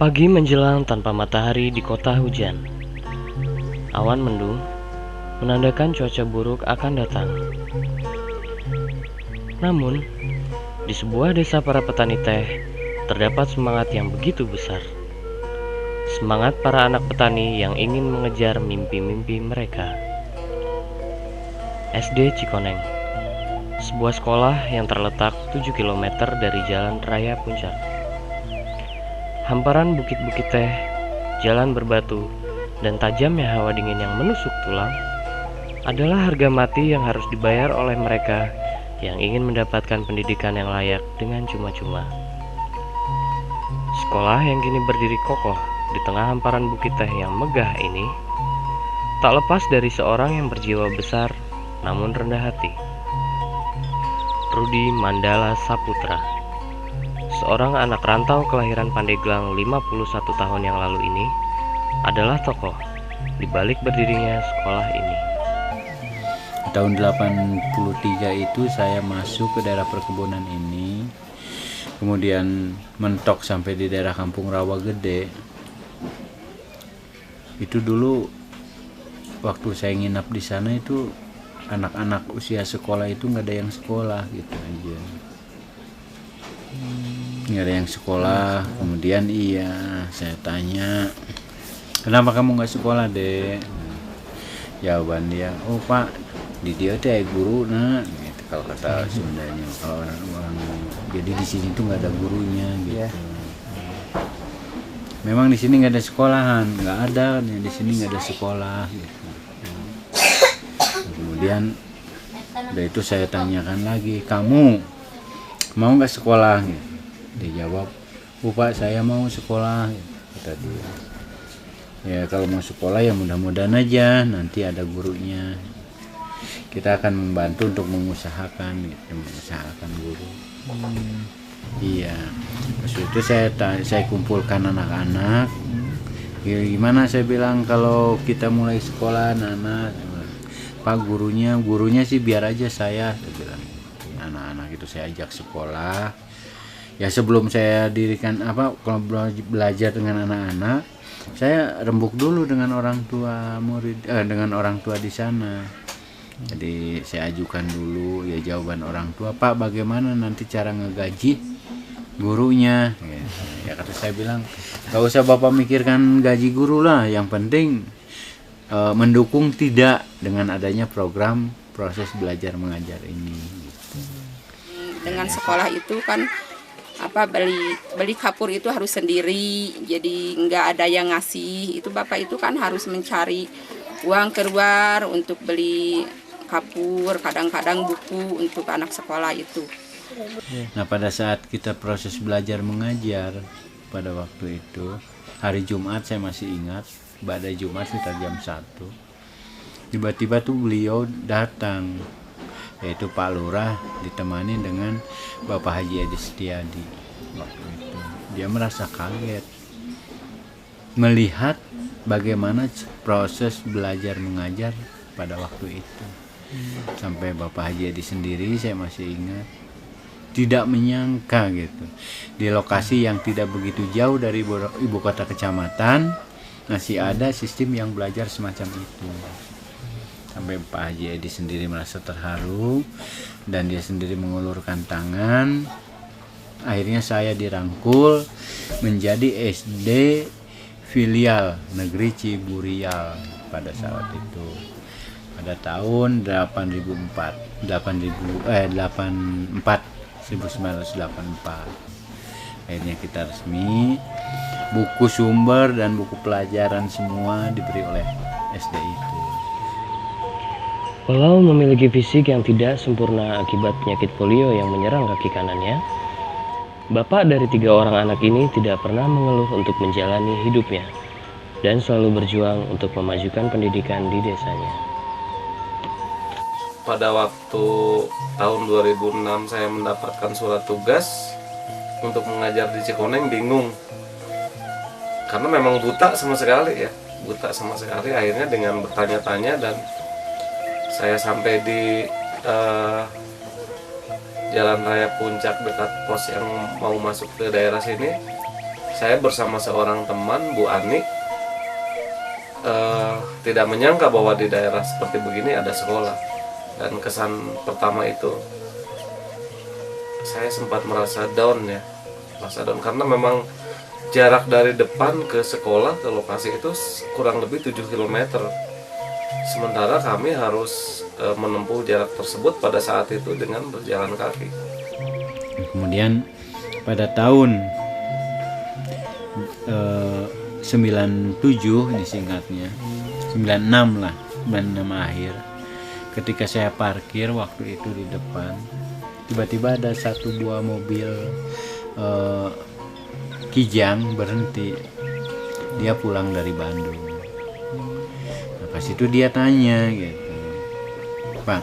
Pagi menjelang tanpa matahari di kota hujan. Awan mendung menandakan cuaca buruk akan datang. Namun, di sebuah desa para petani teh terdapat semangat yang begitu besar. Semangat para anak petani yang ingin mengejar mimpi-mimpi mereka. SD Cikoneng, sebuah sekolah yang terletak 7 km dari Jalan Raya Puncak. Hamparan bukit-bukit teh, jalan berbatu, dan tajamnya hawa dingin yang menusuk tulang adalah harga mati yang harus dibayar oleh mereka yang ingin mendapatkan pendidikan yang layak dengan cuma-cuma. Sekolah yang kini berdiri kokoh di tengah hamparan bukit teh yang megah ini tak lepas dari seorang yang berjiwa besar namun rendah hati. Rudi Mandala Saputra, seorang anak rantau kelahiran Pandeglang 51 tahun yang lalu ini, adalah tokoh di balik berdirinya sekolah ini. Tahun 83 itu saya masuk ke daerah perkebunan ini, kemudian mentok sampai di daerah Kampung Rawa Gede. Itu dulu waktu saya nginap di sana itu anak-anak usia sekolah itu nggak ada yang sekolah gitu aja, nggak ada yang sekolah. Kemudian saya tanya, kenapa kamu nggak sekolah, Dek? Jawaban dia, oh Pak, di dia teh guru nah gitu, kalau kata Sundanya, kalau orang jadi di sini tuh nggak ada gurunya gitu. Memang di sini nggak ada sekolahan, nggak ada di sini nggak ada sekolah gitu. Kemudian udah itu saya tanyakan lagi, kamu mau nggak sekolah? Dia jawab, oh Pak, saya mau sekolah, kata dia. Ya kalau mau sekolah ya mudah-mudahan aja nanti ada gurunya. Kita akan membantu untuk mengusahakan guru. Iya. Terus itu saya kumpulkan anak-anak. Gimana, saya bilang, kalau kita mulai sekolah anak-anak, Pak, gurunya sih biar aja saya bilang. Anak-anak itu saya ajak sekolah. Ya sebelum saya dirikan kalau belajar dengan anak-anak, saya rembuk dulu dengan orang tua dengan orang tua di sana. Jadi saya ajukan dulu ya jawaban orang tua, Pak, bagaimana nanti cara ngegaji gurunya? Ya kata saya bilang, gak usah Bapak mikirkan gaji guru lah, yang penting mendukung tidak dengan adanya program proses belajar mengajar ini. Gitu. Dengan sekolah itu kan beli kapur itu harus sendiri, jadi nggak ada yang ngasih. Itu Bapak itu kan harus mencari uang keluar untuk beli kapur, kadang-kadang buku untuk anak sekolah itu. Nah pada saat kita proses belajar mengajar pada waktu itu, hari Jumat saya masih ingat, pada Jumat sekitar jam 1, tiba-tiba tuh beliau datang, yaitu Pak Lurah ditemani dengan Bapak Haji Edi Setiadi. Waktu itu dia merasa kaget melihat bagaimana proses belajar mengajar pada waktu itu. Sampai Bapak Haji Edi sendiri saya masih ingat tidak menyangka gitu, di lokasi yang tidak begitu jauh dari ibu kota kecamatan masih ada sistem yang belajar semacam itu. Sampai Pak Haji Edi sendiri merasa terharu dan dia sendiri mengulurkan tangan. Akhirnya saya dirangkul menjadi SD filial Negeri Ciburial pada saat itu. Pada tahun 1984. Akhirnya kita resmi, buku sumber dan buku pelajaran semua diberi oleh SD itu. Walau memiliki fisik yang tidak sempurna akibat penyakit polio yang menyerang kaki kanannya, bapak dari 3 orang anak ini tidak pernah mengeluh untuk menjalani hidupnya dan selalu berjuang untuk memajukan pendidikan di desanya. Pada waktu tahun 2006 saya mendapatkan surat tugas untuk mengajar di Cikoneng, bingung karena memang buta sama sekali. Akhirnya dengan bertanya-tanya dan saya sampai di Jalan Raya Puncak dekat pos yang mau masuk ke daerah sini, saya bersama seorang teman, Bu Ani, tidak menyangka bahwa di daerah seperti begini ada sekolah. Dan kesan pertama itu saya sempat merasa down ya, karena memang jarak dari depan ke sekolah ke lokasi itu kurang lebih 7 km. Sementara kami harus menempuh jarak tersebut pada saat itu dengan berjalan kaki. Kemudian pada tahun 97 ini singkatnya, 96 lah, 96 akhir, ketika saya parkir waktu itu di depan, tiba-tiba ada satu buah mobil Kijang berhenti. Dia pulang dari Bandung. Nah, pas itu dia tanya gitu, Pak,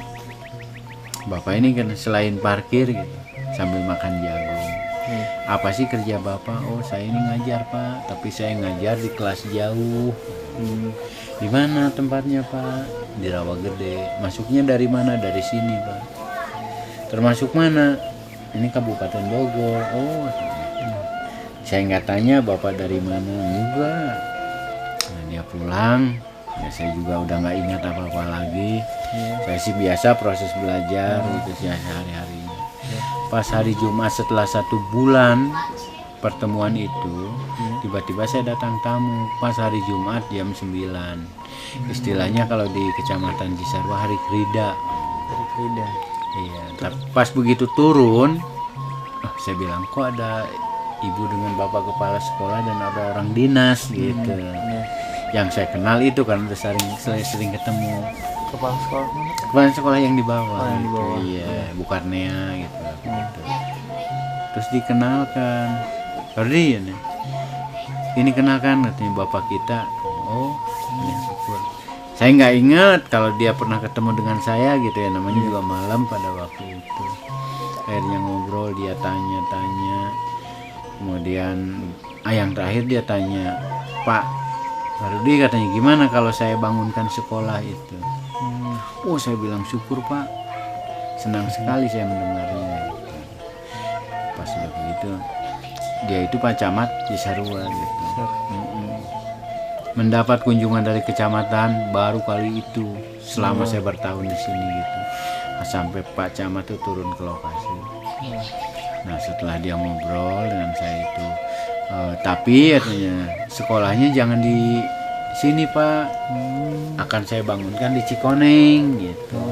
Bapak ini kan selain parkir gitu, sambil makan jagung, apa sih kerja Bapak? Oh, saya ini ngajar Pak, tapi saya ngajar di kelas jauh. Di mana tempatnya Pak? Di Rawagede. Masuknya dari mana? Dari sini Pak. Termasuk mana? Ini Kabupaten Bogor. Oh, saya nggak tanya Bapak dari mana, enggak. Nah, dia pulang, ya saya juga udah nggak ingat apa-apa lagi. Saya sih biasa proses belajar gitu sih sehari-harinya. Pas hari Jumat setelah 1 bulan pertemuan itu, tiba-tiba saya datang tamu pas hari Jumat jam 9. Istilahnya kalau di Kecamatan Cisarua hari Krida. Iya, tapi pas begitu turun, saya bilang kok ada ibu dengan bapak kepala sekolah dan ada orang dinas gitu. Yang saya kenal itu kan udah sering ketemu. Kepala sekolah yang di bawah. Iya, Bu Karnea gitu. Terus dikenalkan, Ferdi ini kenalkan katanya bapak kita. Oh, ya syukur. Saya nggak ingat kalau dia pernah ketemu dengan saya gitu ya, namanya juga malam pada waktu itu. Akhirnya ngobrol, dia tanya-tanya. Kemudian yang terakhir dia tanya, Pak Farudi katanya gimana kalau saya bangunkan sekolah itu? Oh, saya bilang syukur Pak, senang sekali saya mendengarnya. Pas udah begitu, dia itu Pak Camat Cisarua gitu. Mendapat kunjungan dari kecamatan baru kali itu selama saya bertahun di sini gitu. Sampai Pak Camat itu turun ke lokasi. Nah, setelah dia ngobrol dengan saya itu, tapi katanya sekolahnya jangan di sini Pak, akan saya bangunkan di Cikoneng gitu.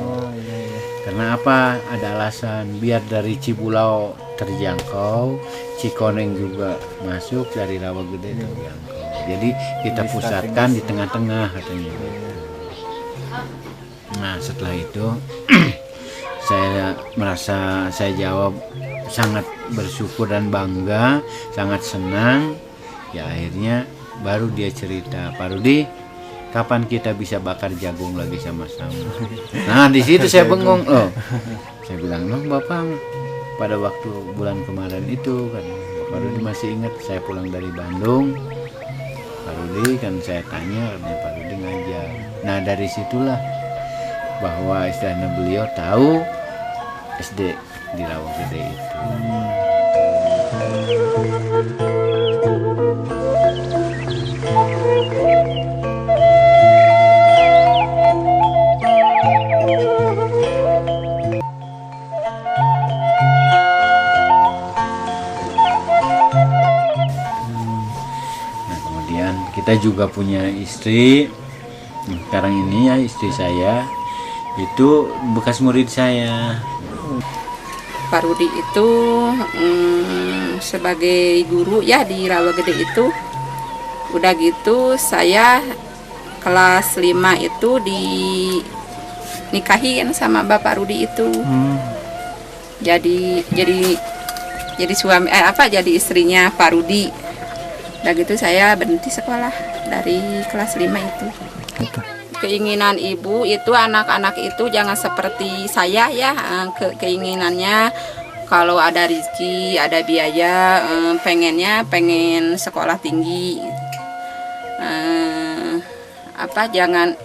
Karena apa? Ada alasan, biar dari Cibulau terjangkau, Cikoneng juga masuk, dari Rawagede terjangkau. Jadi kita pusatkan di tengah-tengah katanya gitu. Nah, setelah itu saya merasa, saya jawab sangat bersyukur dan bangga, sangat senang. Ya akhirnya baru dia cerita, Pak Rudi, kapan kita bisa bakar jagung lagi sama-sama? Nah, di situ saya bengong loh. Saya bilang, loh Bapak, pada waktu bulan kemarin itu kan Pak Rudi masih ingat saya pulang dari Bandung. Pak Rudi kan saya tanya, Pak Rudi ngajar. Nah, dari situlah bahwa istilahnya beliau tahu SD di Rawagede itu. Nah, kemudian kita juga punya istri. Sekarang ini ya istri saya itu bekas murid saya. Pak Rudi itu sebagai guru ya di Rawagede itu. Udah gitu saya kelas 5 itu dinikahin sama Bapak Rudi itu. Jadi suami jadi istrinya Pak Rudi. Udah gitu saya berhenti sekolah dari kelas 5 itu. Keinginan ibu itu anak-anak itu jangan seperti saya ya, keinginannya kalau ada rezeki, ada biaya, pengen sekolah tinggi.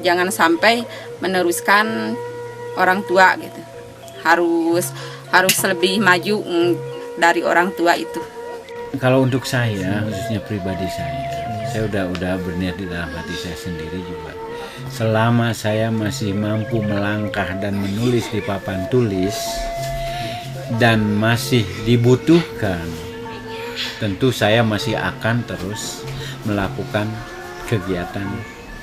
Jangan sampai meneruskan orang tua gitu. Harus lebih maju dari orang tua itu. Kalau untuk saya, khususnya pribadi saya udah berniat di dalam hati saya sendiri juga. Selama saya masih mampu melangkah dan menulis di papan tulis dan masih dibutuhkan, tentu saya masih akan terus melakukan kegiatan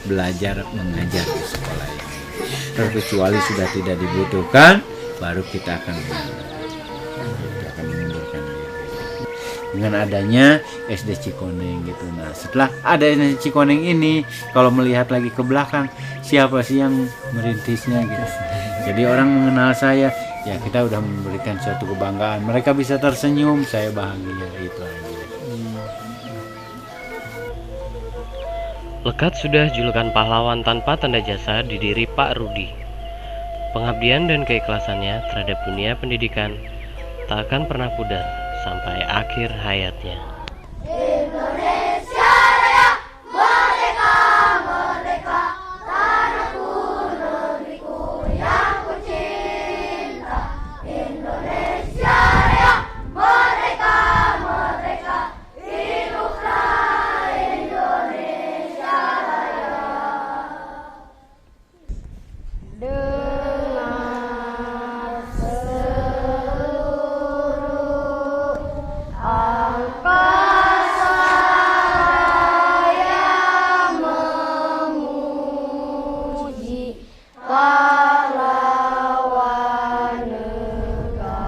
belajar mengajar di sekolah ini. Terkecuali sudah tidak dibutuhkan, baru kita akan mengundurkan diri. Dengan adanya SD Cikoneng gitu. Nah, setelah ada SD Cikoneng ini, kalau melihat lagi ke belakang, siapa sih yang merintisnya gitu. Jadi orang mengenal saya, ya kita udah memberikan suatu kebanggaan. Mereka bisa tersenyum, saya bahagia itu aja. Lekat sudah julukan pahlawan tanpa tanda jasa di diri Pak Rudi. Pengabdian dan keikhlasannya terhadap dunia pendidikan tak akan pernah pudar sampai akhir hayatnya. Pahlawan negara,